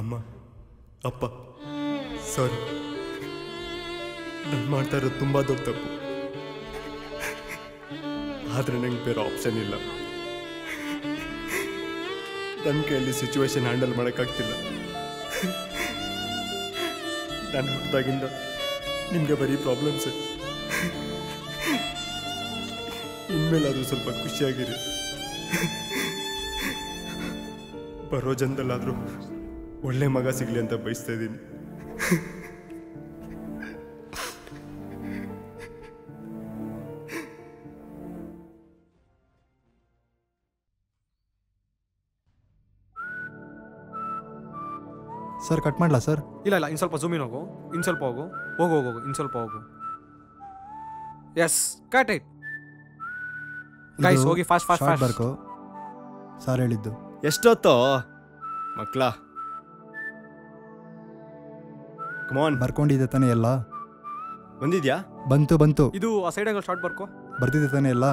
ಅಮ್ಮ, ಅಪ್ಪ, ಸಾರಿ. ನಾನು ಮಾಡ್ತಾ ಇರೋದು ತುಂಬ ದೊಡ್ಡ ತಪ್ಪು. ಆದರೆ ನಂಗೆ ಬೇರೆ ಆಪ್ಷನ್ ಇಲ್ಲ. ನನ್ನ ಕೈಯಲ್ಲಿ ಸಿಚುವೇಶನ್ ಹ್ಯಾಂಡಲ್ ಮಾಡೋಕ್ಕಾಗ್ತಿಲ್ಲ. ನಾನು ಹುಟ್ಟಿದಾಗಿಂದ ನಿಮಗೆ ಬರೀ ಪ್ರಾಬ್ಲಮ್ಸ್. ಇನ್ಮೇಲಾದರೂ ಸ್ವಲ್ಪ ಖುಷಿಯಾಗಿರಿ. ಬರೋ ಜನ್ದಲ್ಲಾದರೂ ಒಳ್ಳೆ ಮಗ ಸಿಗಲಿ ಅಂತ ಬಯಸ್ತಾ ಇದ್ದೀನಿ. ಸರ್ ಕಟ್ ಮಾಡಲಾ ಸರ್? ಇಲ್ಲ ಇನ್ನು ಸ್ವಲ್ಪ ಝೂಮ್ ಇನ್ ಹೋಗು, ಇನ್ನು ಸ್ವಲ್ಪ ಹೋಗು, ಹೋಗು ಇನ್ನು ಸ್ವಲ್ಪ ಹೋಗು. ಎಸ್, ಕಟ್ ಇಟ್ ಗೈಸ್, ಹೋಗಿ ಫಾಸ್ಟ್ ಫಾಸ್ಟ್ ಫಾಸ್ಟ್ ಬರ್ಕೋ. ಸರ್ ಹೇಳಿದ್ದು ಎಷ್ಟೊತ್ತೋ ಮಕ್ಕಳ? ಕಮಾನ್, ಬರ್ಕೊಂಡಿದ್ದೆ ತಾನೇ ಎಲ್ಲ? ಬಂದಿದ್ಯಾ? ಬಂತು. ಇದು ಆ ಸೈಡ್ ಆಂಗಲ್ ಶಾರ್ಟ್ ಬರ್ಕೋ. ಬರ್ತಿದ್ದೆ ತಾನೇ ಎಲ್ಲ?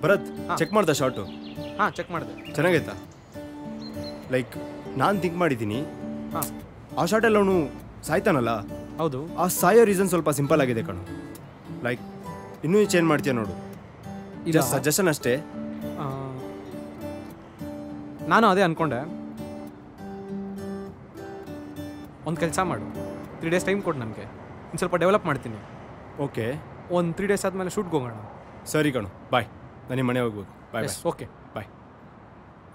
ಭರತ್, ಚೆಕ್ ಮಾಡ್ದ ಶಾರ್ಟು? ಹಾಂ, ಚೆಕ್ ಮಾಡಿದೆ. ಚೆನ್ನಾಗೈತಾ? ಲೈಕ್ ನಾನು ಥಿಂಕ್ ಮಾಡಿದ್ದೀನಿ, ಹಾಂ, ಆ ಶಾರ್ಟಲ್ಲಿ ಅವನು ಸಾಯ್ತಾನಲ್ಲ, ಹೌದು, ಆ ಸಾಯೋ ರೀಸನ್ ಸ್ವಲ್ಪ ಸಿಂಪಲ್ ಆಗಿದೆ ಕಣು. ಲೈಕ್ ಇನ್ನೂ ಚೇಂಜ್ ಮಾಡ್ತೀಯ ನೋಡು. ಜಸ್ಟ್ ಸಜೆಷನ್ ಅಷ್ಟೇ. ನಾನು ಅದೇ ಅಂದ್ಕೊಂಡೆ. ಒಂದು ಕೆಲಸ ಮಾಡು, 3 days ಟೈಮ್ ಕೊಡು ನನಗೆ, ಇನ್ನು ಸ್ವಲ್ಪ ಡೆವಲಪ್ ಮಾಡ್ತೀನಿ. ಓಕೆ, ಒಂದು 3 days ಆದಮೇಲೆ ಶೂಟ್ಗೆ ಹೋಗೋಣ. ಸರಿ ಕಣು, ಬಾಯ್. ನಾನು ಮನೆ ಹೋಗ್ಬೇಕು. Bye. Yes, okay, bye.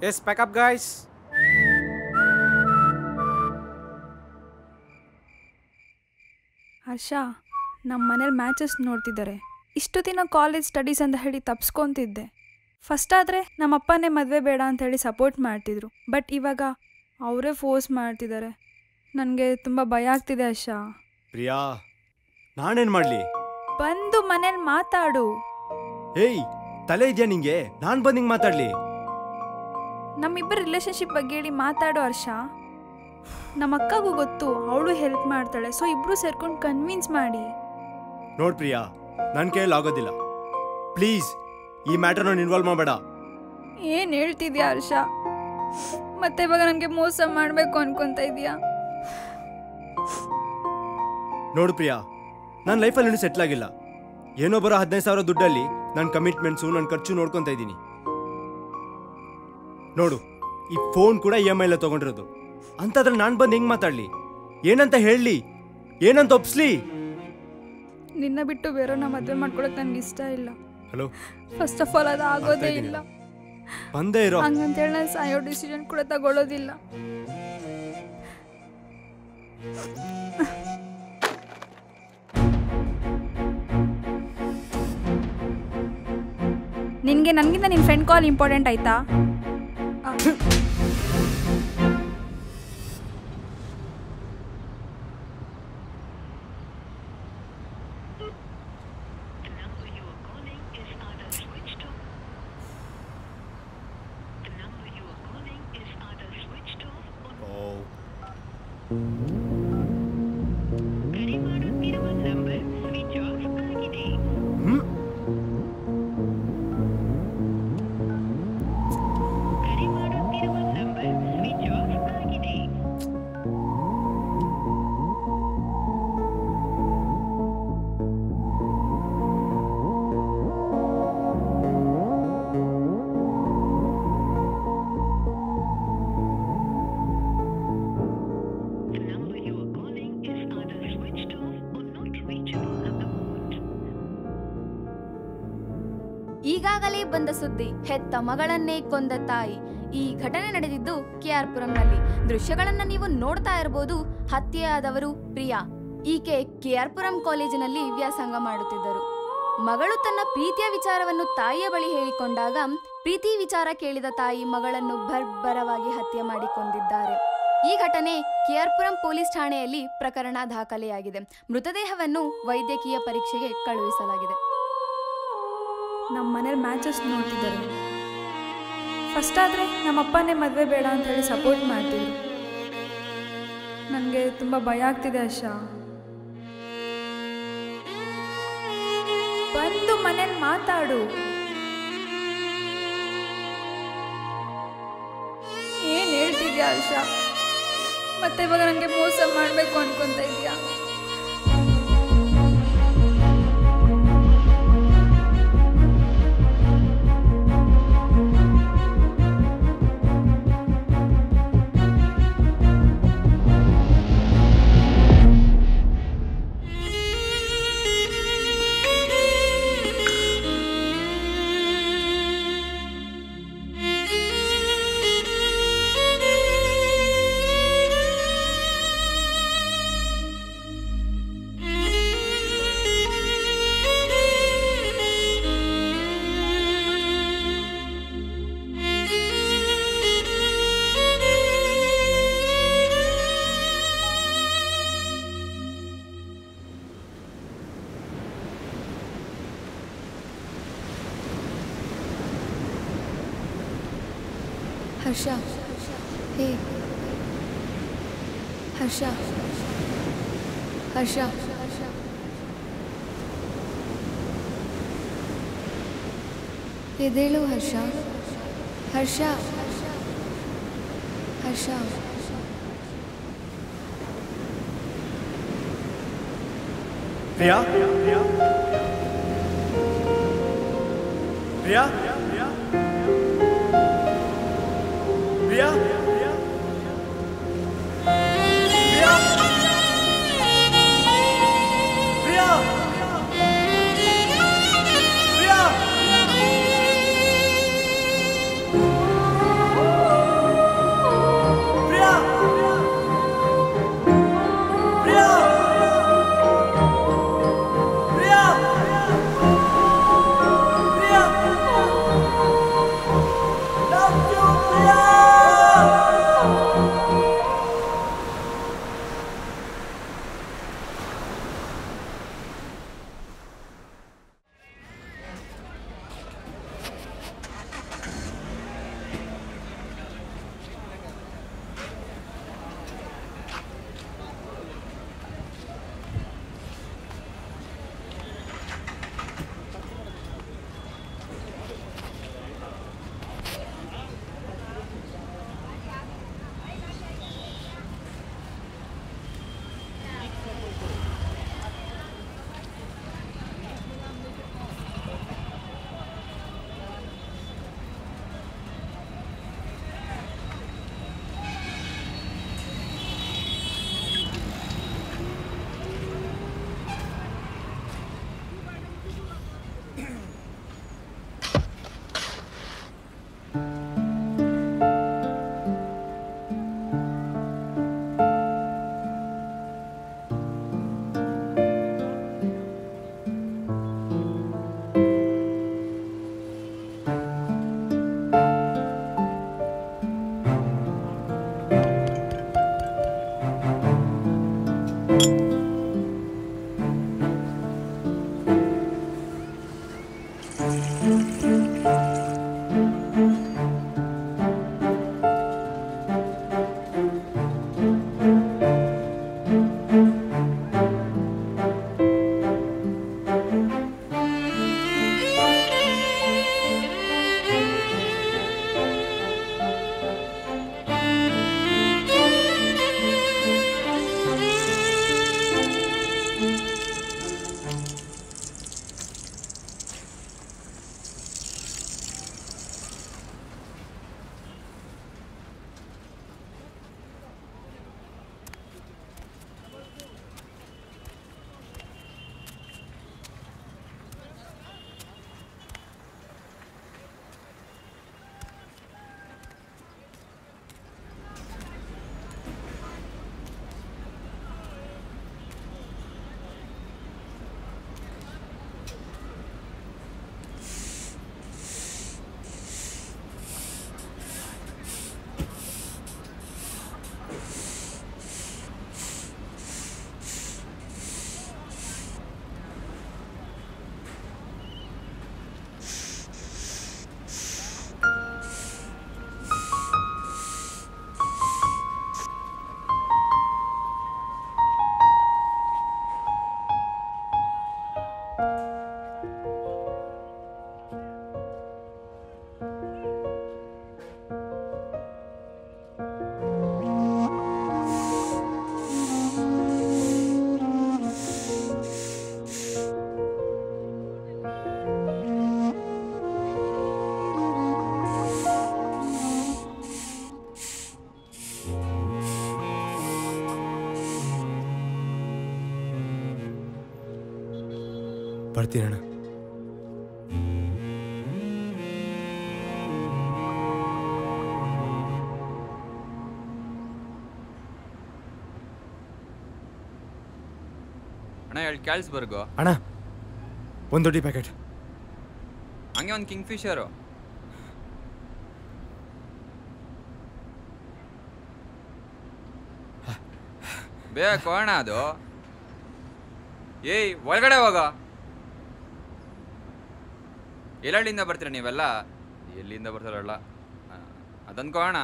Yes, pack up guys. Harsha, ನಮ್ಮ ಮನೇಲಿ ಮ್ಯಾಚಸ್ ನೋಡ್ತಿದ್ದಾರೆ. ಇಷ್ಟು ದಿನ ಕಾಲೇಜ್ ಸ್ಟಡೀಸ್ ಅಂತ ಹೇಳಿ ತಪ್ಸ್ಕೊತಿದ್ದೆ. ಫಸ್ಟ್ ಆದರೆ ನಮ್ಮಪ್ಪನೇ ಮದುವೆ ಬೇಡ ಅಂತ ಹೇಳಿ ಸಪೋರ್ಟ್ ಮಾಡ್ತಿದ್ರು. ಬಟ್ ಇವಾಗ ಅವರೇ ಫೋರ್ಸ್ ಮಾಡ್ತಿದ್ದಾರೆ. ನನಗೆ ತುಂಬ ಭಯ ಆಗ್ತಿದೆ ಹರ್ಷ. ಪ್ರಿಯಾ, ನಾನೇನು ಮಾಡಲಿ? ಬಂದು ಮನೇಲಿ ಮಾತಾಡು. ಏಯ್, ತಲೆ ಇದೆಯಾ ನಿಂಗೆ? ನಾನು ಬಂದು ಹಿಂಗೆ ಮಾತಾಡಲಿ? ನಮ್ಮಿಬ್ಬರ ರಿಲೇಶನ್ಶಿಪ್ ಬಗ್ಗೆ ಹೇಳಿ ಮಾತಾಡು ಹರ್ಷ. ನಮ್ಮ ಅಕ್ಕಗೂ ಗೊತ್ತು, ಅವಳು ಹೆಲ್ಪ್ ಮಾಡ್ತಾಳೆ. ಸೊ ಇಬ್ಬರು ಸೇರ್ಕೊಂಡು ಕನ್ವಿನ್ಸ್ ಮಾಡಿ. ನೋಡ್ ಪ್ರಿಯಾ, ನನ್ನ ಕೈಯಲ್ಲಿ ಆಗೋದಿಲ್ಲ. ಪ್ಲೀಸ್ ಈ ಮ್ಯಾಟರ್ನ ಇನ್ವಾಲ್ವ್ ಮಾಡಬೇಡ. ಏನು ಹೇಳ್ತಿದ್ಯಾ ಹರ್ಷ? ಮತ್ತೆ ಇವಾಗ ನನಗೆ ಮೋಸ ಮಾಡಬೇಕು ಅನ್ಕೊಂತ ಇದೀಯಾ? ನೋಡು ಪ್ರಿಯಾ, ನನ್ನ ಲೈಫಲ್ಲಿ ಇನ್ನೂ ಸೆಟ್ಲ್ ಆಗಿಲ್ಲ. ಏನೋ ಬರೋ 15,000 ದುಡ್ಡಲ್ಲಿ ನನ್ನ ಕಮಿಟ್ಮೆಂಟ್ಸು, ನನ್ನ ಖರ್ಚು ನೋಡ್ಕೊತಾ ಇದ್ದೀನಿ. ನೋಡು, ಈ ಫೋನ್ ಕೂಡ EMI ಎಲ್ಲ ತೊಗೊಂಡಿರೋದು. ಅಂತಾದ್ರೆ ನಾನು ಬಂದು ಹೆಂಗೆ ಮಾತಾಡಲಿ? ಏನಂತ ಹೇಳಲಿ? ಏನಂತ ಒಪ್ಸ್ಲಿ? ನಿನ್ನ ಬಿಟ್ಟು ಬೇರೆಯವ್ರನ್ನ ಮದುವೆ ಮಾಡ್ಕೊಳಕ್ ನನಗೆ ಇಷ್ಟ ಇಲ್ಲ. ಹಲೋ, ಫಸ್ಟ್ ಆಫ್ ಆಲ್ ಅದು ಆಗೋದೇ ಇಲ್ಲ. ಬಂದೇ ಇರೋ ಹಂಗಂತೇಳಿ ನಾನು ಸಾಯೋ ಡಿಸಿಷನ್ ಕೂಡ ತಗೊಳ್ಳೋದಿಲ್ಲ. ನಿನಗೆ ನನಗಿಂತ ನಿನ್ನ ಫ್ರೆಂಡ್ ಕಾಲ್ ಇಂಪಾರ್ಟೆಂಟ್ ಆಯ್ತಾ? ಈಗಾಗಲೇ ಬಂದ ಸುದ್ದಿ, ಹೆತ್ತ ಮಗಳನ್ನೇ ಕೊಂದ ತಾಯಿ. ಈ ಘಟನೆ ನಡೆದಿದ್ದು KR ಪುರಂನಲ್ಲಿ. ದೃಶ್ಯಗಳನ್ನ ನೀವು ನೋಡ್ತಾ ಇರಬಹುದು. ಹತ್ಯೆಯಾದವರು ಪ್ರಿಯಾ. ಈಕೆ KR ಪುರಂ ಕಾಲೇಜಿನಲ್ಲಿ ವ್ಯಾಸಂಗ ಮಾಡುತ್ತಿದ್ದರು. ಮಗಳು ತನ್ನ ಪ್ರೀತಿಯ ವಿಚಾರವನ್ನು ತಾಯಿಯ ಬಳಿ ಹೇಳಿಕೊಂಡಾಗ ಪ್ರೀತಿ ವಿಚಾರ ಕೇಳಿದ ತಾಯಿ ಮಗಳನ್ನು ಬರ್ಬರವಾಗಿ ಹತ್ಯೆ ಮಾಡಿಕೊಂಡಿದ್ದಾರೆ. ಈ ಘಟನೆ KR ಪುರಂ ಪೊಲೀಸ್ ಠಾಣೆಯಲ್ಲಿ ಪ್ರಕರಣ ದಾಖಲೆಯಾಗಿದೆ. ಮೃತದೇಹವನ್ನು ವೈದ್ಯಕೀಯ ಪರೀಕ್ಷೆಗೆ ಕಳುಹಿಸಲಾಗಿದೆ. ನಮ್ಮ ಮನೇಲಿ ಮ್ಯಾಚಸ್ ನೋಡ್ತಿದ್ದಾರೆ. ಫಸ್ಟ್ ಆದರೆ ನಮ್ಮಪ್ಪನೇ ಮದುವೆ ಬೇಡ ಅಂತ ಹೇಳಿ ಸಪೋರ್ಟ್ ಮಾಡ್ತಿದ್ರು. ನನಗೆ ತುಂಬ ಭಯ ಆಗ್ತಿದೆ ಹರ್ಷ. ಬಂದು ಮನೇಲಿ ಮಾತಾಡು. ಏನ್ ಹೇಳ್ತಿದ್ಯಾ ಹರ್ಷ? ಮತ್ತೆ ಇವಾಗ ನನಗೆ ಮೋಸ ಮಾಡಬೇಕು ಅನ್ಕೊಂತ ಇದೀಯಾ? ಹರ್ಷ, ಹೇ ಹರ್ಷ, ಹರ್ಷ, ಎದ್ದೇಳು ಹರ್ಷ, ಹರ್ಷ, ಹರ್ಷ. ಪ್ರಿಯಾ, ಪ್ರಿಯಾ, ಪ್ರಿಯಾ, ಬರ್ತೀನಣ್ಣ. ಅಣ್ಣ 2 ಕ್ಯಾಲ್ಸ್ಬರ್ಗು. ಅಣ್ಣ ಒಂದು ದೊಡ್ಡ ಪ್ಯಾಕೆಟ್. ಹಂಗೆ ಒಂದು ಕಿಂಗ್ ಫಿಶರು. ಬೇಕು ಅಣ್ಣ ಅದು. ಏಯ್ ಒಳಗಡೆ ಹೋಗ. ಎಲ್ಲೆಲ್ಲಿಂದ ಬರ್ತೀರ ನೀವೆಲ್ಲ? ಎಲ್ಲಿಂದ ಬರ್ತಾರಲ್ಲ ಅದನ್ಕೋ ಅಣ್ಣ.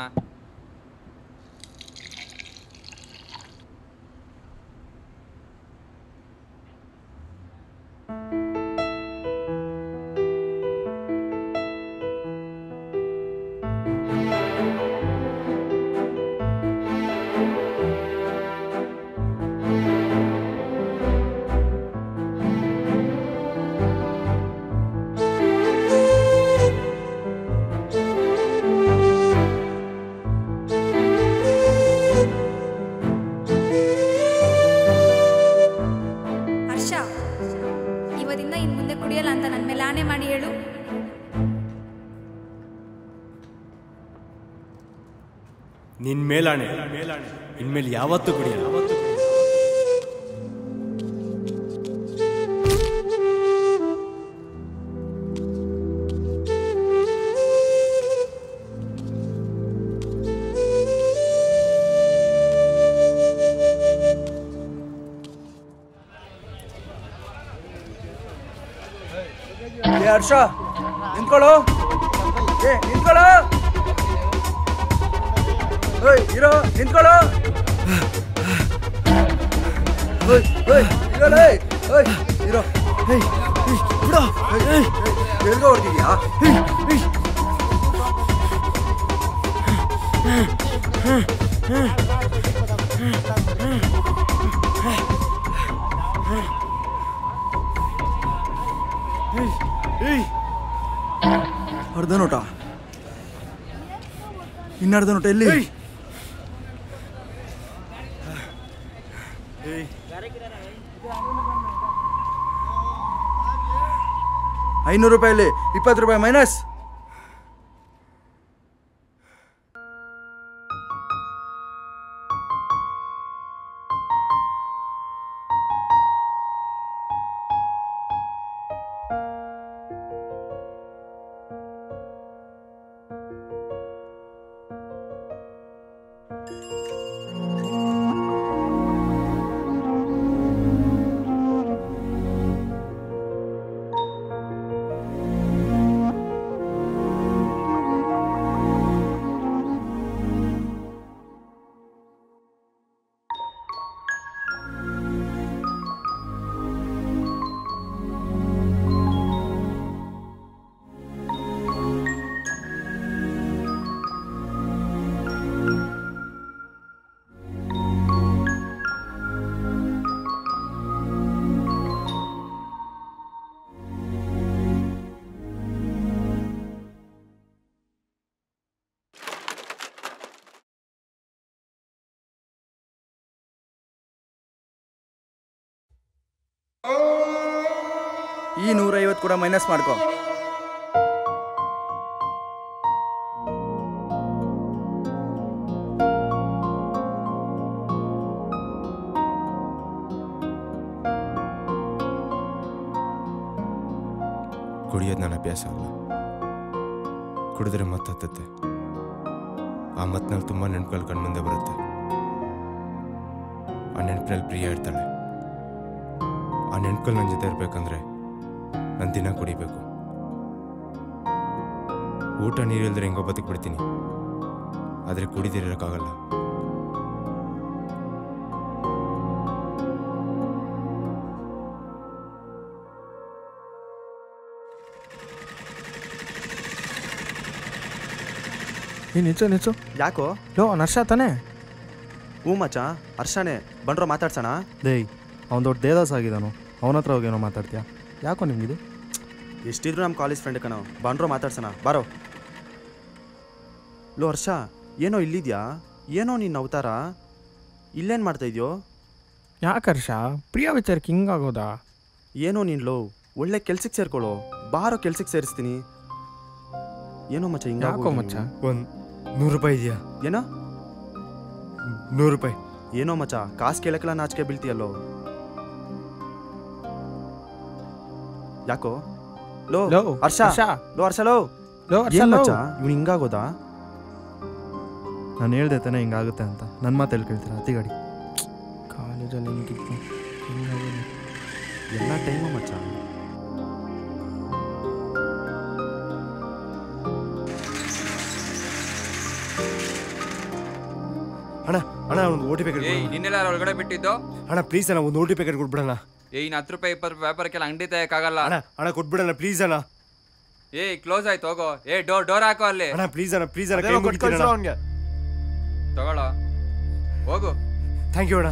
ಇವತ್ತಿಂದ ಇನ್ನು ಮುಂದೆ ಕುಡಿಯಲ್ಲ ಅಂತ ನನ್ನ ಮೇಲೆ ಆಣೆ ಮಾಡಿ ಹೇಳು. ನಿನ್ ಮೇಲಾಣೆ, ಇನ್ಮೇಲೆ ಯಾವತ್ತೂ ಕುಡಿಯಲ್ಲ. ಹರ್ಷ ನಿಂತ್ಕೊಳ್ಳೋ. ನಿಂತ್ಕೊಳ್ಳೋ. ಇರೋ ನಿಂತ್ಕೊಳ್ಳೋ. ಇರೋ ಎಲ್ಗೋ ಹೊಡ್ತಿದ್ಯಾ? ಅರ್ಧ ನೋಟ, ಇನ್ನರ್ಧ ನೋಟ ಎಲ್ಲಿ? 500 ರೂಪಾಯಲ್ಲಿ 20 ರೂಪಾಯಿ ಮೈನಸ್. ಈ 150 ಕೂಡ ಮೈನಸ್ ಮಾಡ್ಕೊ. ಕುಡಿಯೋದು ನನ್ನ ಅಭ್ಯಾಸ ಅಲ್ಲ, ಕುಡಿದ್ರೆ ಮತ್ತೆ ಹತ್ತತ್ತೆ. ಆ ಮತ್ನಲ್ಲಿ ತುಂಬ ನೆನಪುಗಳು ಕಣ್ಮುಂದೆ ಬರುತ್ತೆ. ಆ ನೆನಪಿನಲ್ಲಿ ಪ್ರಿಯ ಇರ್ತಾಳೆ. ಆ ನೆನಪುಗಳು ನನ್ನ ಜೊತೆ ಇರಬೇಕಂದ್ರೆ ನಾನು ದಿನ ಕುಡಿಬೇಕು. ಊಟ ನೀರಿಲ್ಲದ್ರೆ ಹೆಂಗೋ ಬದುಕ್ಬಿಡ್ತೀನಿ, ಆದರೆ ಕುಡಿದಿರೋಕ್ಕಾಗಲ್ಲ. ನಿಲ್ಸು ಯಾಕೋ? ಲೋ ನರ್ಷ ತಾನೆ? ಹ್ಞೂ ಮಚ್ಚ, ಹರ್ಷನೇ. ಬಂಡ್ರೋ ಮಾತಾಡ್ಸೋಣ. ದೇಯ್ ಅವ್ನು ದೊಡ್ಡ ದೇದಾಸ್ ಆಗಿದ್ದಾನು, ಅವನ ಹತ್ರ ಹೋಗೇನೋ ಮಾತಾಡ್ತೀಯಾ? ಯಾಕೋ ನಿಮಗಿದು? ಎಷ್ಟಿದ್ರು ನಮ್ಮ ಕಾಲೇಜ್ ಫ್ರೆಂಡ್ ಕಣೋ. ಬಂಡ್ರೋ ಮಾತಾಡ್ಸೋಣ ಬಾರೋ. ಲೋ ಹರ್ಷ, ಏನೋ ಇಲ್ಲಿದ್ಯಾ? ಏನೋ ನಿನ್ನ ಅವತಾರ? ಇಲ್ಲೇನು ಮಾಡ್ತಾಯಿದ್ಯೋ? ಯಾಕೆ ಹರ್ಷ, ಪ್ರಿಯ ವಿಚಾರಕ್ಕೆ ಹಿಂಗಾಗೋದಾ? ಏನೋ ನೀನು ಲೋ ಒಳ್ಳೆ ಕೆಲ್ಸಕ್ಕೆ ಸೇರ್ಕೊಳ್ಳೋ. ಬಾರೋ ಕೆಲ್ಸಕ್ಕೆ ಸೇರಿಸ್ತೀನಿ. ಏನೋ ಮಚ್ಚ ಯಾಕೋ ಮಚ್ಚ? ಒಂದು 100 ರೂಪಾಯಿ ಇದೆಯಾ? ಏನೋ 100 ರೂಪಾಯಿ. ಏನೋ ಮಚ್ಚ, ಕಾಸು ಕೇಳಕ್ಕೆಲ್ಲ ನಾಚಿಕೆ ಬೀಳ್ತೀಯಲ್ಲೋ. ಯಾಕೋ ಲೋ ಲೋ, ಹರ್ಷ ಹರ್ಷ. ಲೋ ಹರ್ಷ ಲೋ. ಲೋ, ಹರ್ಷ, ಏನ್ ಲೋ. ಮಚ್ಚ ಇವ್ನು ಹಿಂಗಾಗೋದಾ? ನಾನು ಹೇಳ್ದೆ ತಾನೆ ಹಿಂಗಾಗುತ್ತೆ ಅಂತ. ನನ್ನ ಮಾತು ಹೇಳ್ಕೊಳ್ತೀರಾ ಅತಿ ಗಾಡಿ. ಕಾಲೇಜಲ್ಲಿ ಹಿಂಗಿತ್ತು ಎಲ್ಲ ಟೈಮು ಮಚ್ಚ. ಅಣ್ಣ ಅಣ್ಣ ಒಂದು OT ಪ್ಯಾಕೆಟ್ ಏಯ್ ನಿನ್ನೆಲ್ಲ ಒಳಗಡೆ ಬಿಟ್ಟಿದ್ದು? ಅಣ್ಣ ಪ್ಲೀಸ್ ಅಣ್ಣ ಒಂದು OT ಪ್ಯಾಕೆಟ್ ಕೊಟ್ಬಿಡಣ್ಣ. ಏಯ್ 10 ರೂಪಾಯಿ 20 ರೂಪಾಯಿ ವ್ಯಾಪಾರಕ್ಕೆಲ್ಲ ಅಂಗಡಿ ತೆಗಿಯಕ್ಕಾಗಲ್ಲ. ಅಣ್ಣ ಕೊಟ್ಬಿಡಣ್ಣ ಪ್ಲೀಸ್ ಅಣ್ಣ. ಏಯ್ ಕ್ಲೋಸ್ ಆಯ್ತು ಹೋಗೋ. ಡೋರ್ ಹಾಕೋ ಅಲ್ಲಿ. ಅಣ್ಣ ಪ್ಲೀಸ್ ಅಣ್ಣ ಕೈ ಮುಗಿತೀನಿ ಅಣ್ಣ. ಅವನಿಗೆ ತಗೊಳ್ಳೋ ಹೋಗು. ಥ್ಯಾಂಕ್ ಯು ಅಣ್ಣ.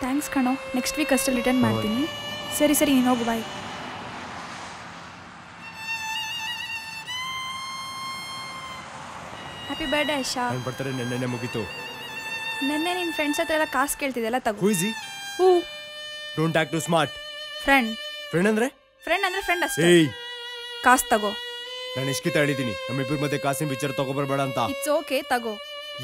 ಥ್ಯಾಂಕ್ಸ್ ಕಣೋ, ನೆಕ್ಸ್ಟ್ ವೀಕ್ ಅಷ್ಟಲ್ಲಿ ರಿಟರ್ನ್ ಮಾಡ್ತೀನಿ. ಸರಿ ನೀನು ಹೋಗು, ಬಾಯ್. ಹ್ಯಾಪಿ ಬರ್ಡೇ ಆಶಾ. ನಾನು ಬರ್ತಾರೆ ನೆನ್ನೆ ಮುಗೀತು. ನೆನ್ನೆ ನಿನ್ನ ಫ್ರೆಂಡ್ಸ್ ಹತ್ರ ಎಲ್ಲ ಕಾಸು ಕೇಳ್ತಿದ್ದೆಲ್ಲ ತಗೋ. Who is he? Who don't act too smart. Friend ಅಂದ್ರೆ ಫ್ರೆಂಡ್ ಅಷ್ಟೇ. ಏಯ್ ಕಾಸು ತಗೋ. ನಾನು ಎಷ್ಟ್ ಹೇಳಿದೀನಿ ನಮ್ಮಿಬ್ಬರ ಮಧ್ಯೆ ಕಾಸಿನ ವಿಚಾರ ತಗೋಬರ್ಬೇಡ ಅಂತ. ಇಟ್ಸ್ ಓಕೆ, ತಗೋ.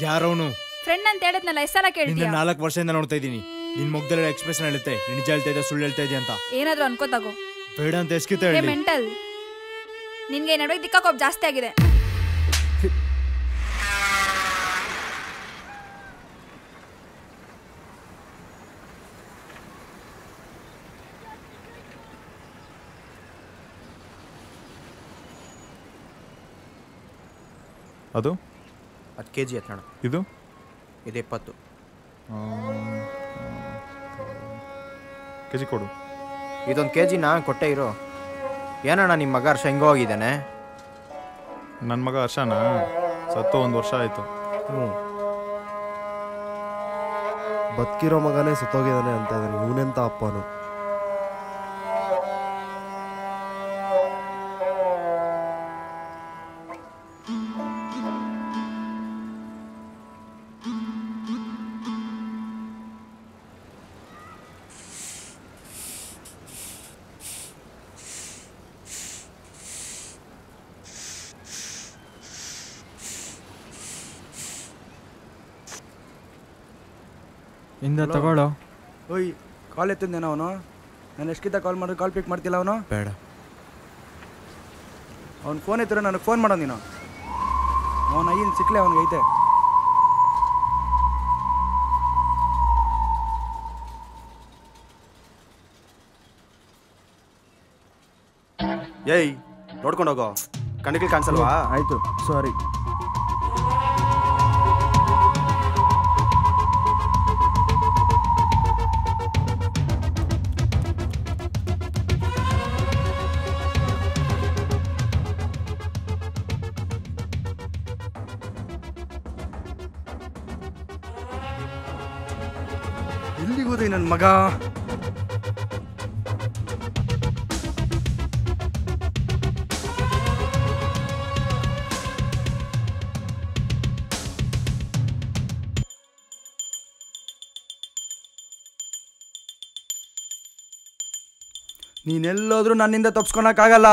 ಯಾರೋನು ಫ್ರೆಂಡ್ ಅಂತ ಹೇಳಿದ್ನಲ್ಲ, ಎಷ್ಟೆಲ್ಲ ನಿನ್ನ ಕೇಳಿದ್ಯಾ? 4 ವರ್ಷದಿಂದ ನೋಡ್ತಾ ಇದ್ದೀನಿ. ನಿನ್ ಮುಗ್ದಲ್ಲ ಎಕ್ಸ್ಪ್ರೆಷನ್ ಹೇಳುತ್ತೆ ನೀನ್ ನಿಜ ಹೇಳ್ತಾ ಇದ್ದ ಸುಳ್ಳು ಹೇಳ್ತಾ ಇದೆಯಾ ಅಂತ. ಏನಾದ್ರೂ ಅನ್ಕೋ, ತಗೋ. ಬೇಡ ಅಂತ ಎಷ್ಟ್ ಏ ಹೇಳಿ. ಮೆಂಟಲ್, ನಿನ್ಗೆ ನಡುವೆ ದಿಕ್ಕಾಕೋಪ್ ಜಾಸ್ತಿ ಆಗಿದೆ. ಅದು 10 kg ಎತ್ತಣ. ಇದು 20 ಕೆಜಿ ಕೊಡು. ಇದೊಂದು kg ನಾನು ಕೊಟ್ಟೆ ಇರೋ. ಏನಣ್ಣ ನಿಮ್ಮ ಮಗ ಹರ್ಷ ಹೆಂಗೋ ಹೋಗಿದ್ದಾನೆ? ನನ್ನ ಮಗ ಹರ್ಷನಾ ಸತ್ತು 1 ವರ್ಷ ಆಯಿತು. ಬದುಕಿರೋ ಮಗನೇ ಸತ್ತೋಗಿದ್ದಾನೆ ಅಂತ ಇದ್ದಾನೆ. ಇವನೆಂತ ಅಪ್ಪನು? ಇಂದ ತಗೊಳ್ಳೋ. ಓಯ್, ಕಾಲ್ ಎತ್ತಿದ್ದೇನೆ ಅವನು. ನಾನು ಎಷ್ಟಿದ್ದ ಕಾಲ್ ಮಾಡಿದ್ರೆ ಕಾಲ್ ಪಿಕ್ ಮಾಡ್ತಿಲ್ಲ ಅವನು. ಬೇಡ, ಅವ್ನು ಫೋನ್ ಎತ್ತಿರೋ ನನಗೆ ಫೋನ್ ಮಾಡೋ ನೀನು. ಅವನ ಐನ್ ಸಿಕ್ಲೆ ಅವನಿಗೆ ಐತೆ. ಏಯ್ ನೋಡ್ಕೊಂಡು ಹೋಗೋ. ಕಣ್ಣಿಗೆ ಕಾಣಿಸಲ್ವಾ? ಆಯಿತು, ಸಾರಿ. ಎಲ್ಲಿಗೋದೆ ನನ್ನ ಮಗ? ನೀನೆಲ್ಲೋದ್ರೂ ನನ್ನಿಂದ ತಪ್ಸ್ಕೊಳಕ್ಕಾಗಲ್ಲ.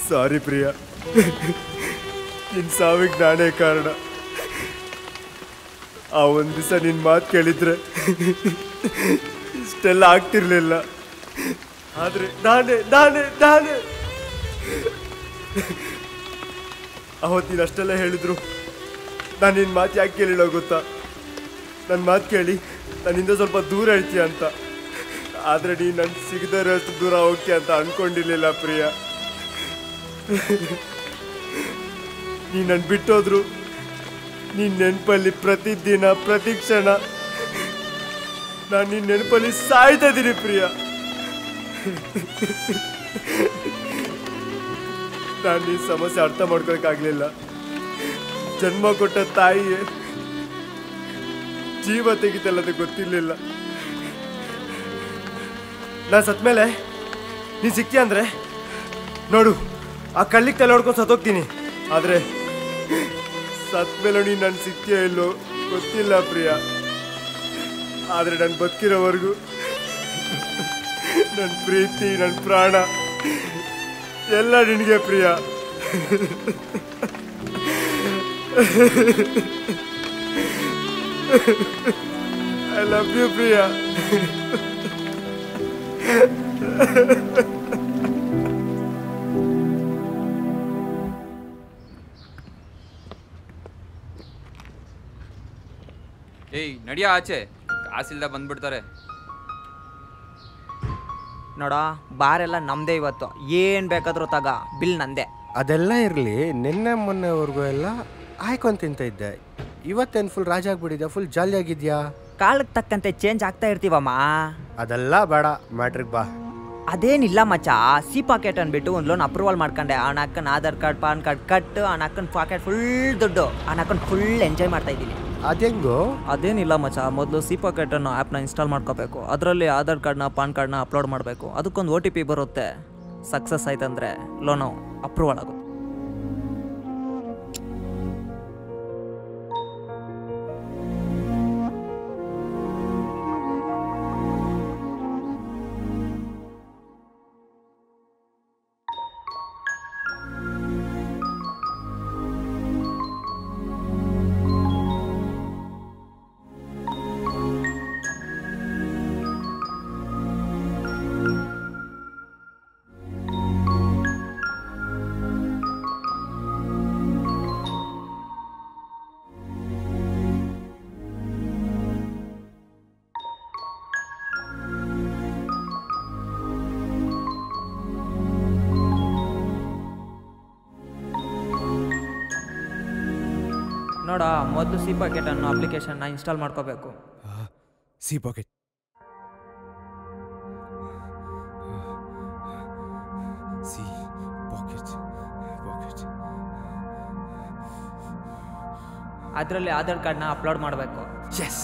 ಸಾರಿ ಪ್ರಿಯಾ, ನಿನ್ನ ಸಾವಿಗೆ ನಾನೇ ಕಾರಣ. ಆ ಒಂದು ದಿವಸ ನಿನ್ನ ಮಾತು ಕೇಳಿದ್ರೆ ಇಷ್ಟೆಲ್ಲ ಆಗ್ತಿರ್ಲಿಲ್ಲ. ಆದರೆ ನಾನೇ ನಾನೇ ನಾನೇ ಅವತ್ತು ನೀನು ಅಷ್ಟೆಲ್ಲ ಹೇಳಿದ್ರು. ನಾನು ನಿನ್ನ ಮಾತು ಯಾಕೆ ಕೇಳಿಲ್ಲ ಗೊತ್ತಾ? ನನ್ನ ಮಾತು ಕೇಳಿ ನನ್ನಿಂದ ಸ್ವಲ್ಪ ದೂರ ಇರ್ತೀಯ ಅಂತ. ಆದರೆ ನೀನು ನನ್ನ ಸಿಗದೇ ಅಷ್ಟು ದೂರ ಹೋಗ್ತೀಯ ಅಂತ ಅಂದ್ಕೊಂಡಿರ್ಲಿಲ್ಲ ಪ್ರಿಯಾ. ನೀ ನನ್ನ ಬಿಟ್ಟೋದ್ರು ನೀನು ನೆನಪಲ್ಲಿ ಪ್ರತಿದಿನ ಪ್ರತಿ ಕ್ಷಣ ನಾನು ನಿನ್ನ ನೆನಪಲ್ಲಿ ಸಾಯ್ತಾ ಇದ್ದೀನಿ ಪ್ರಿಯಾ. ನಾನು ನಿನ್ನ ಸಮಸ್ಯೆ ಅರ್ಥ ಮಾಡ್ಕೊಳಕ್ಕಾಗಲಿಲ್ಲ. ಜನ್ಮ ಕೊಟ್ಟ ತಾಯಿಯೇ ಜೀವ ತೆಗಿತಲ್ಲದು ಗೊತ್ತಿರಲಿಲ್ಲ. ನಾನು ಸತ್ಮೇಲೆ ನೀನು ಸಿಕ್ತಿ ಅಂದರೆ ನೋಡು, ಆ ಕಳ್ಳಿಗೆ ತಲೆ ಹೊಡ್ಕೊಂಡು ಸತ್ತೋಗ್ತೀನಿ. ಆದರೆ ಸತ್ಮೇಲೆ ನೀನು ನನ್ನ ಸಿಕ್ತಿಯೋ ಇಲ್ಲೋ ಗೊತ್ತಿಲ್ಲ ಪ್ರಿಯಾ. ಆದರೆ ನಾನು ಬದುಕಿರೋವರೆಗೂ ನನ್ನ ಪ್ರೀತಿ, ನನ್ನ ಪ್ರಾಣ ಎಲ್ಲ ನಿನಗೆ Priya. I love you Priya. ಏಯ್ ನಡಿಯ ಆಚೆ, ಕಾಸಿಲ್ದ ಬಂದ್ಬಿಡ್ತಾರೆ. ನೋಡ, ಬಾರೆಲ್ಲ ನಮ್ಮದೇ ಇವತ್ತು. ಏನು ಬೇಕಾದರೂ ತಗ, ಬಿಲ್ ನಂದೆ. ಅದೆಲ್ಲ ಇರಲಿ, ನಿನ್ನೆ ಮೊನ್ನೆವರೆಗೂ ಎಲ್ಲ ಆಯ್ಕೊಂಡು ತಿಂತ ಇದ್ದೆ. ಇವತ್ತೇನು ಫುಲ್ ರಾಜ ಆಗ್ಬಿಟ್ಟಿದ್ಯಾ? ಫುಲ್ ಜಾಲಿಯಾಗಿದ್ಯಾ? ಕಾಲಕ್ಕೆ ತಕ್ಕಂತೆ ಚೇಂಜ್ ಆಗ್ತಾ ಇರ್ತೀವಮ್ಮ. ಅದೆಲ್ಲ ಬೇಡ, ಮ್ಯಾಟ್ರಿಕ್ ಬಾ. ಅದೇನಿಲ್ಲ ಮಚ್ಚ, ಸಿ ಪಾಕೆಟ್ ಅಂದ್ಬಿಟ್ಟು ಒಂದು ಲೋನ್ ಅಪ್ರೂವಲ್ ಮಾಡ್ಕೊಂಡೆ. ಅವನ ಅಕ್ಕನ ಆಧಾರ್ ಕಾರ್ಡ್, ಪಾನ್ ಕಾರ್ಡ್ ಕಟ್ಟು, ಅವನ ಅಕ್ಕನ ಪಾಕೆಟ್ ಫುಲ್ ದುಡ್ಡು, ಅವನ ಅಕ್ಕನ ಫುಲ್ ಎಂಜಾಯ್ ಮಾಡ್ತಾ ಇದ್ದೀನಿ. ಅದೆಂಗೋ? ಅದೇನಿಲ್ಲ ಮಚ್ಚ, ಮೊದಲು ಸಿ ಪಾಕೆಟನ್ನು ಆ್ಯಪ್ನ ಇನ್ಸ್ಟಾಲ್ ಮಾಡ್ಕೋಬೇಕು. ಅದರಲ್ಲಿ ಆಧಾರ್ ಕಾರ್ಡ್ನ, ಪಾನ್ ಕಾರ್ಡ್ನ ಅಪ್ಲೋಡ್ ಮಾಡಬೇಕು. ಅದಕ್ಕೊಂದು OTP ಬರುತ್ತೆ. ಸಕ್ಸಸ್ ಆಯ್ತಂದರೆ ಲೋನು ಅಪ್ರೂವಲ್ ಆಗುತ್ತೆ. ನೋಡ, ಮೊದಲು ಸಿ ಪಾಕೆಟ್ ಅನ್ನೋ ಅಪ್ಲಿಕೇಶನ್ನ ಇನ್ಸ್ಟಾಲ್ ಮಾಡ್ಕೋಬೇಕು. ಸಿ ಪಾಕೆಟ್ ಅದರಲ್ಲಿ ಆಧಾರ್ ಕಾರ್ಡ್ನ ಅಪ್ಲೋಡ್ ಮಾಡಬೇಕು. Yes,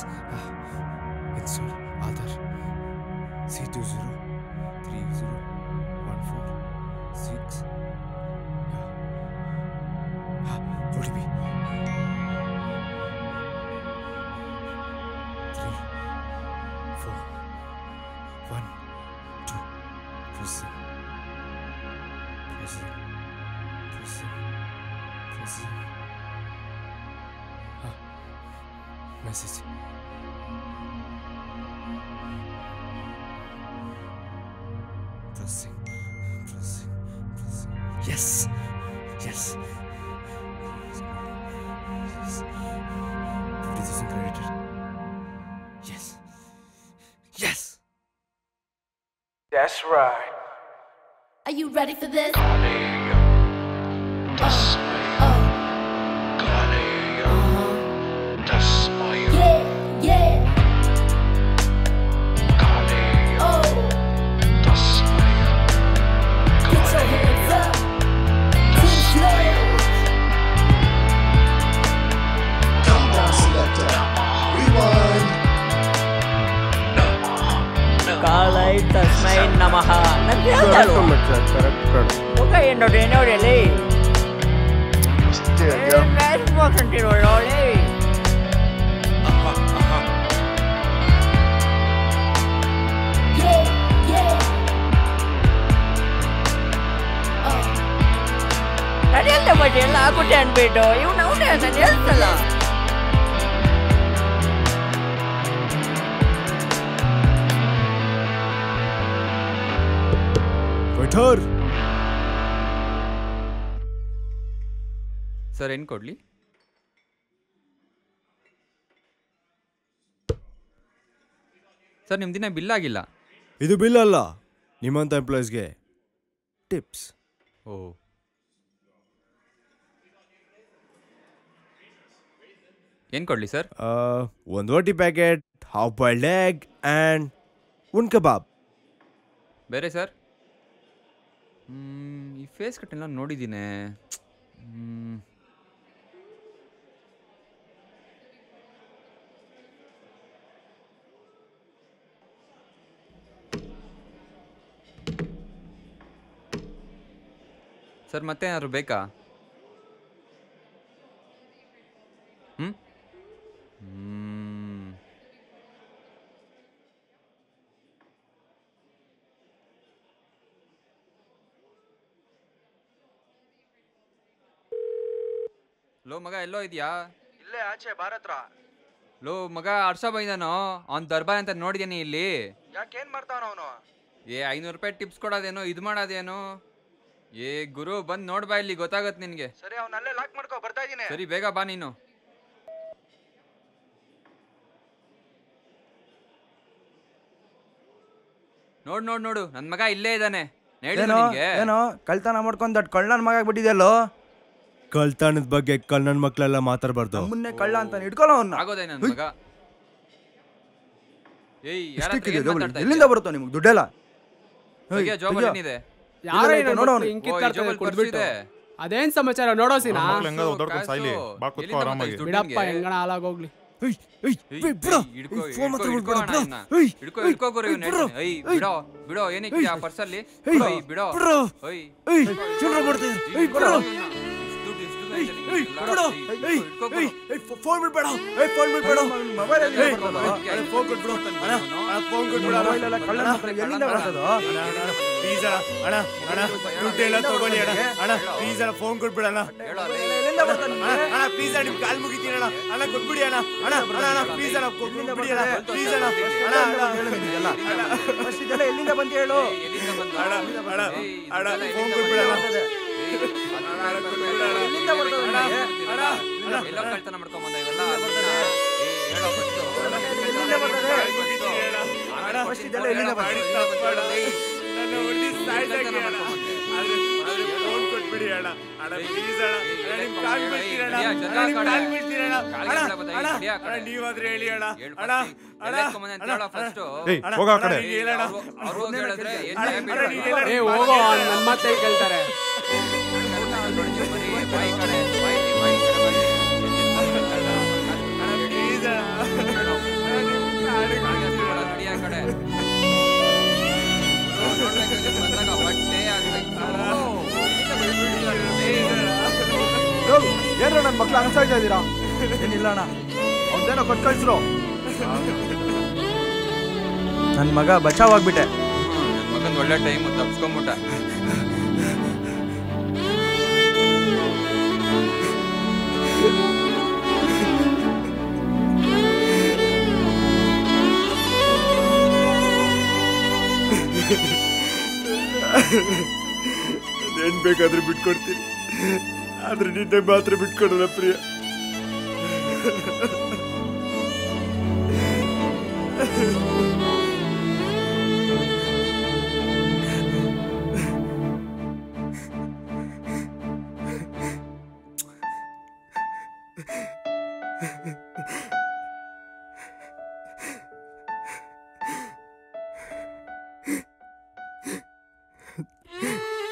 install Aadhaar C203014 OTP 3 4 1 2 press message. Yes. Yes. 50,000 credited. Yes. Yes. That's right. Are you ready for this? ಕಾಲೈ ತಸ್ಮೈ ನಮಃ ನಾನು ಹೇಳ್ತಾಳು ಮುಖ ಏನು ನೋಡಿ ನೋಡಿ ಅಲ್ಲಿ ಮ್ಯಾಚ್ ಬಾಕ್ಸ್ ಅಂತಿರೋ ನೋಡಿ ನಾನು ಹೇಳ್ದೆ ಬಟ್ ಎಲ್ಲ ಆಗುತ್ತೆ ಅಂದ್ಬಿಟ್ಟು ಇವ್ನು ಅವನೇ ನಾನು ಹೇಳ್ತಲ್ಲ ಸರ್ ಏನು ಕೊಡಲಿ? ಸರ್ ನಿಮ್ಮ ದಿನ ಬಿಲ್ ಆಗಿಲ್ಲ. ಇದು ಬಿಲ್ ಅಲ್ಲ, ನಿಮ್ಮಂಥ ಎಂಪ್ಲಾಯೀಸ್ಗೆ ಟಿಪ್ಸ್. ಓ, ಏನು ಕೊಡಲಿ ಸರ್? ಒಂದು ರೋಟಿ packet, half boiled egg and ಒಂದು ಕಬಾಬ್. ಬೇರೆ ಸರ್? ಈ ಫೇಸ್ ಕಟ್ಟೆಲ್ಲ ನೋಡಿದ್ದೀನಿ. ಸರ್ ಮತ್ತೆ ಏನಾದ್ರು ಬೇಕಾ? ಲೋ ಮಗ ಎಲ್ಲೋ ಇದೆಯಾ? ಇಲ್ಲೇ ಆಚೆ ಭಾರತ್ರ. ಲೋ ಮಗ ಹರ್ಷ ಬೈದಾನೋ, ಅವ್ನ ದರ್ಬಾರ್ ಅಂತ ನೋಡಿದೇನಿ ಇಲ್ಲಿ. ಯಾಕೇನ್ ಮಾಡ್ತಾವನ ಅವನು? 500 ರೂಪಾಯಿ ಟಿಪ್ಸ್ ಕೊಡೋದೇನೋ, ಇದು ಮಾಡೋದೇನೋ. ಗುರು ಬಂದ್ ನೋಡ್ಬಾ, ಇಲ್ಲಿ ಗೊತ್ತಾಗತ್ ನಿನ್ಗೆ. ಸರಿ, ಅವನಲ್ಲೇ ಲಾಕ್ ಮಾಡ್ಕೋ, ಬರ್ತಾ ಇದೀನಿ. ಸರಿ, ಬೇಗ ಬಾ ನೀನು. ನೋಡು ನನ್ ಮಗ ಇಲ್ಲೇ ಇದ್ದಾನೆ. ಏನೋ ಕಳ್ತನ ಮಾಡ್ಕೊಂಡ್ ದೊಡ್ಡ ಕಳ್ಳನ ಮಗ ಆಗ್ಬಿಟ್ಟಿದೆಯಲ್ಲೋ. ಕಳ್ತನದ ಬಗ್ಗೆ ಕಳ್ಳನ ಮಕ್ಕಳೆಲ್ಲ ಮಾತಾಡಬಾರ್ದು. ಮುನ್ನೆ ಕಳ್ಳ ಅಂತ ಹಿಡ್ಕೊಳ್ಳೋ ಅವನ್ನ. ಆಗೋದೇ ನನ್ ಮಗ. ಎಲ್ಲಿಂದ ಬರುತ್ತೋ ನಿಮ್ಗೆ ದುಡ್ಡೆಲ್ಲ? ಅದೇನ್ ಸಮಾಚಾರ ನೋಡೋಸಿನ? ಬಿಡಪ್ಪ, ಹೆಂಗಣ ಹಾಳಾಗೋಗ್ಲಿ. ಬಿಡೋ, ಏನಕ್ಕೆ ಆ ಪರ್ಸಲ್ಲಿ ಬಿಡೋ. ಫೋನ್ ಬಿಡ್ಬೇಡ. ದುಡ್ಡೆಲ್ಲ ತಗೊಳ್ಳಿ ಅಣ್ಣ, ಪ್ಲೀಸ್ ಅಣ್ಣ, ಫೋನ್ ಕೊಟ್ಬಿಡಣ ಅಣ್ಣ, ಪ್ಲೀಸ್ ಅಣ್ಣ, ನಿಮ್ ಕಾಲ್ ಮುಗಿತೀನಿ ಅಣ್ಣ, ಅಣ್ಣ ಕೊಟ್ಬಿಡಿ ಅಣ್ಣ, ಪ್ಲೀಸ್ ಅಣ್ಣ, ಕೊಟ್ಬಿಡಿ ಅಣ್ಣ, ಪ್ಲೀಸ್ ಅಣ್ಣ, ಎಲ್ಲಿಂದ ಬಂದು ಹೇಳು ಅಣ್ಣ, ಫೋನ್ ಕೊಟ್ಬಿಡಣ. ಎಲ್ಲ ಕಳ್ತನ ಮಾಡ್ಕೊಂಬಂದ ಇವೆಲ್ಲ. ನೀವಾದ್ರೆ ಹೇಳಿ ಅಣ್ಣ. ಹೋಗೋ, ನನ್ನ ಮಾತೇ ಕೇಳ್ತಾರೆ. ಏನ್ರ ನನ್ನ ಮಕ್ಳು ಅನ್ಸಾಯ್ತಾ ಇದ್ದೀರಾ? ಏನಿಲ್ಲ ಅಣ್ಣ, ಅವ್ದೇನೋ ಕೊಟ್ಟು ಕಳ್ಸ್ರು. ನನ್ನ ಮಗ ಬಚಾವಾಗ್ಬಿಟ್ಟೆ. ನನ್ನ ಮಗನ್ ಒಳ್ಳೆ ಟೈಮ್ ತಪ್ಸ್ಕೊಂಬಿಟ್ಟ. ಅದೇನು ಬೇಕಾದ್ರೂ ಬಿಟ್ಕೊಡ್ತೀನಿ, ಆದ್ರೆ ನಿನ್ನೆ ಮಾತ್ರ ಬಿಟ್ಕೊಡಲ್ಲ ಪ್ರಿಯ.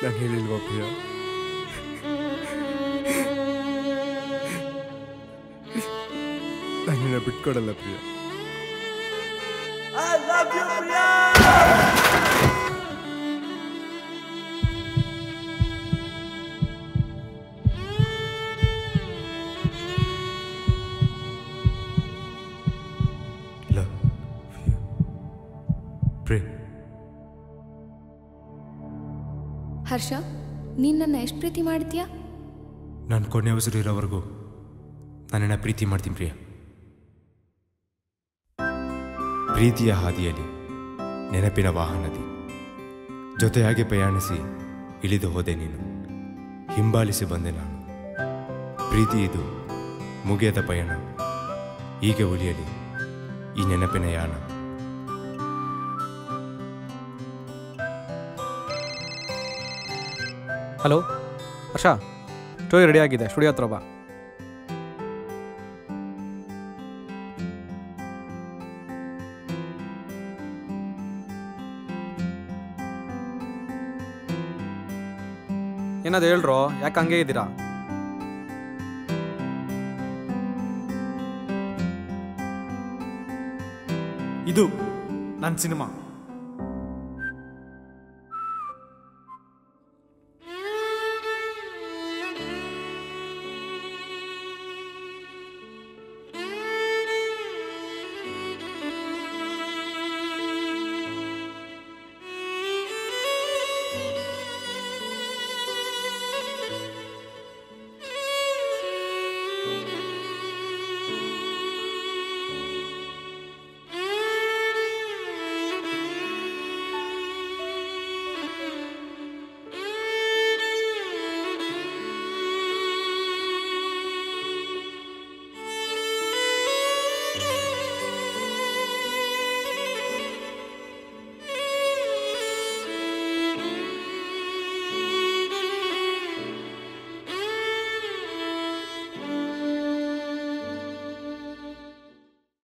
ನಾನು ಹೇಳಿಲ್ವಾ ಪ್ರಿಯ, ನಾನು ಬಿಟ್ಕೊಡಲ್ಲ ಪ್ರಿಯ. ಹರ್ಷ, ನೀನು ನನ್ನ ಎಷ್ಟು ಪ್ರೀತಿ ಮಾಡ್ತೀಯಾ? ನಾನು ಕೊನೆ ಉಸಿರು ಇರೋವರೆಗೂ ನನ್ನನ್ನು ಪ್ರೀತಿ ಮಾಡ್ತೀನಿ ಪ್ರಿಯ. ಪ್ರೀತಿಯ ಹಾದಿಯಲ್ಲಿ ನೆನಪಿನ ವಾಹನದಿ ಜೊತೆಯಾಗಿ ಪ್ರಯಾಣಿಸಿ ಇಳಿದು ಹೋದೆ ನೀನು, ಹಿಂಬಾಲಿಸಿ ಬಂದೆ ನಾನು. ಪ್ರೀತಿ ಇದು ಮುಗಿಯದ ಪಯಣ, ಹೀಗೆ ಉಳಿಯಲಿ ಈ ನೆನಪಿನ ಯಾನ. ಹಲೋ ಹರ್ಷ, ಸ್ಟೋರಿ ರೆಡಿ ಆಗಿದೆ, ಸ್ಟುಡಿಯೋ ಹತ್ರ ಬಾ. ಏನಾದ್ರು ಹೇಳ್ರೋ, ಯಾಕೆ ಹಂಗೆ ಇದ್ದೀರಾ? ಇದು ನನ್ನ ಸಿನಿಮಾ.